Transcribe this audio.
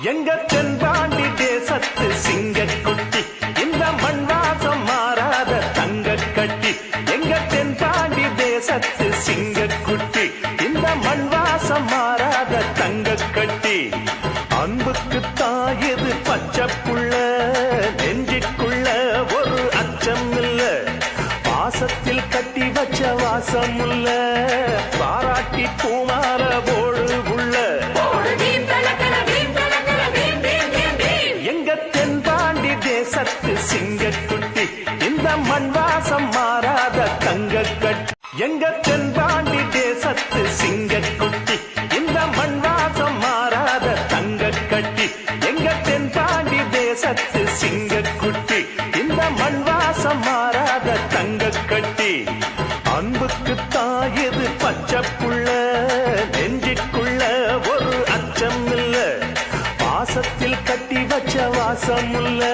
எங்க தென்பாண்டி தேசத்து சிங்கக்குட்டி இந்த மண் வாசம் மாறாத தங்க கட்டி எங்க தென்பாண்டி தேசத்து சிங்கக்குட்டி இந்த மண் வாசம் மாறாத தங்க கட்டி அன்புக்கு தாயது பச்சை புள்ள நெஞ்சுக்குள்ள ஒரு அச்சம் இல்ல பாசத்தில் கட்டி வச்ச வாசம் இல்ல பாராட்டி பூமார போடு உள்ள எங்க தென்பாண்டி தேசத்து சிங்கக்குட்டி இந்த மண் வாசம் மாறாத தங்க கட்டி எங்க தென்பாண்டி தேசத்து சிங்கக்குட்டி இந்த மண் வாசம் மாறாத தங்க கட்டி எங்க தென்பாண்டி தேசத்து சிங்கக்குட்டி இந்த மண் வாசம் மாறாத தங்க கட்டி அன்புக்கு தாயது பச்சை புள்ள நெஞ்சுக்குள்ள ஒரு அச்சம் இல்ல பாசத்தில் கட்டி வச்ச வாசம் இல்ல